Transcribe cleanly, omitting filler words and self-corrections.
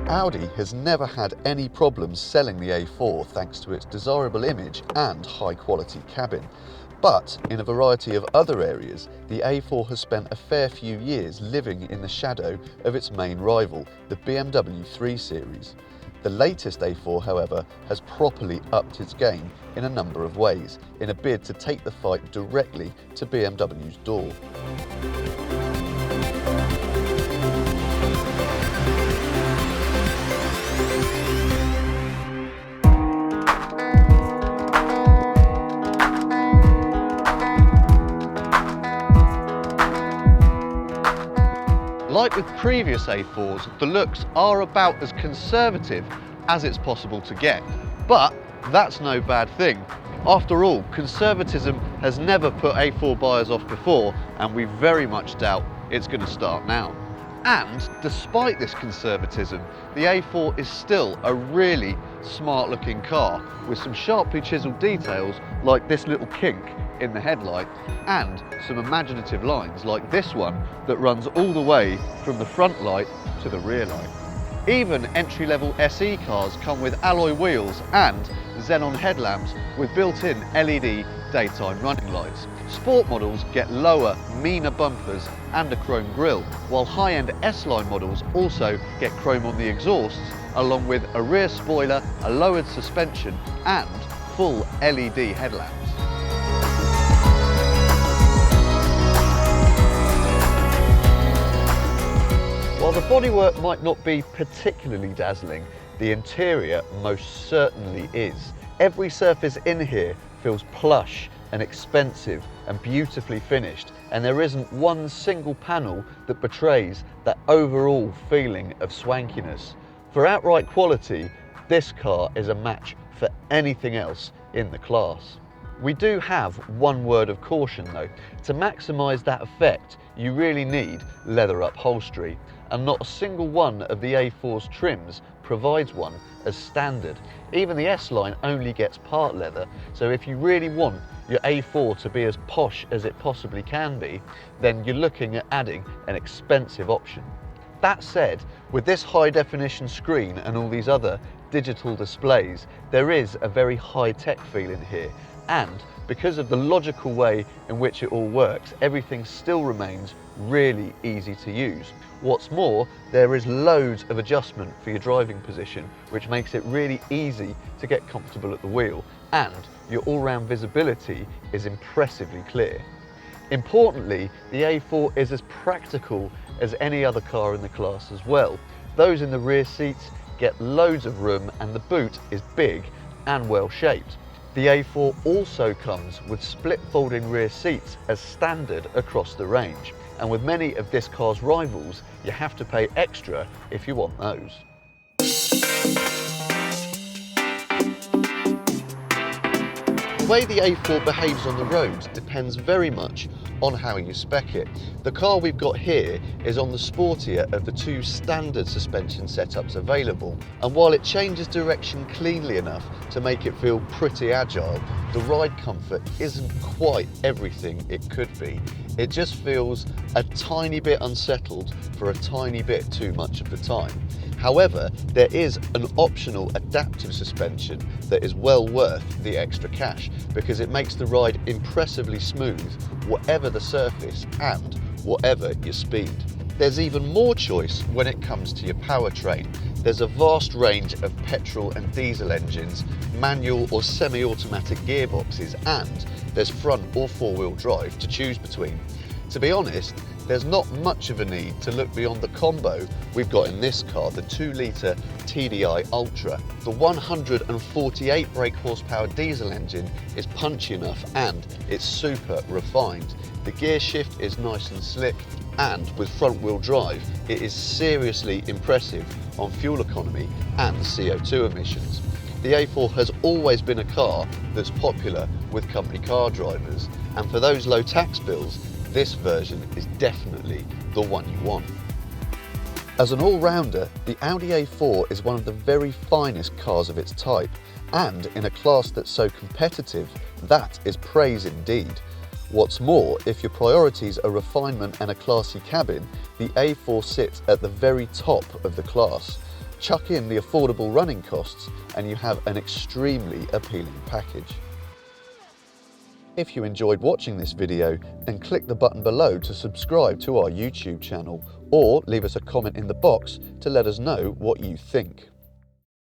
Audi has never had any problems selling the A4 thanks to its desirable image and high quality cabin. But in a variety of other areas, the A4 has spent a fair few years living in the shadow of its main rival, the BMW 3 Series. The latest A4, however, has properly upped its game in a number of ways, in a bid to take the fight directly to BMW's door. Like with previous A4s, the looks are about as conservative as it's possible to get. But that's no bad thing. After all, conservatism has never put A4 buyers off before, and we very much doubt it's going to start now. And despite this conservatism, the A4 is still a really smart looking car with some sharply chiselled details like this little kink in the headlight and some imaginative lines like this one that runs all the way from the front light to the rear light. Even entry-level SE cars come with alloy wheels and xenon headlamps with built-in LED daytime running lights. Sport models get lower, meaner bumpers and a chrome grille, while high-end S-line models also get chrome on the exhausts, along with a rear spoiler, a lowered suspension and full LED headlamps. While the bodywork might not be particularly dazzling, the interior most certainly is. Every surface in here feels plush and expensive and beautifully finished, and there isn't one single panel that betrays that overall feeling of swankiness. For outright quality, this car is a match for anything else in the class. We do have one word of caution though. To maximise that effect, you really need leather upholstery, and not a single one of the A4's trims provides one as standard. Even the S-line only gets part leather, so if you really want your A4 to be as posh as it possibly can be, then you're looking at adding an expensive option. That said, with this high definition screen and all these other digital displays, there is a very high-tech feel in here, and because of the logical way in which it all works, everything still remains really easy to use. What's more, there is loads of adjustment for your driving position, which makes it really easy to get comfortable at the wheel, and your all-round visibility is impressively clear. Importantly, the A4 is as practical as any other car in the class as well. Those in the rear seats get loads of room and the boot is big and well shaped. The A4 also comes with split folding rear seats as standard across the range, and with many of this car's rivals, you have to pay extra if you want those. The way the A4 behaves on the roads depends very much on how you spec it. The car we've got here is on the sportier of the two standard suspension setups available, and while it changes direction cleanly enough to make it feel pretty agile, the ride comfort isn't quite everything it could be. It just feels a tiny bit unsettled for a tiny bit too much of the time. However, there is an optional adaptive suspension that is well worth the extra cash because it makes the ride impressively smooth, whatever the surface and whatever your speed. There's even more choice when it comes to your powertrain. There's a vast range of petrol and diesel engines, manual or semi-automatic gearboxes, and there's front or four-wheel drive to choose between. To be honest, there's not much of a need to look beyond the combo we've got in this car, the 2-litre TDI Ultra. The 148 brake horsepower diesel engine is punchy enough and it's super refined. The Gearshift is nice and slick, and with front wheel drive, it is seriously impressive on fuel economy and CO2 emissions. The A4 has always been a car that's popular with company car drivers, and for those low tax bills, this version is definitely the one you want. As an all-rounder, the Audi A4 is one of the very finest cars of its type, and in a class that's so competitive, that is praise indeed. What's more, if your priorities are refinement and a classy cabin, the A4 sits at the very top of the class. chuck in the affordable running costs and you have an extremely appealing package. If you enjoyed watching this video, then click the button below to subscribe to our YouTube channel, or leave us a comment in the box to let us know what you think.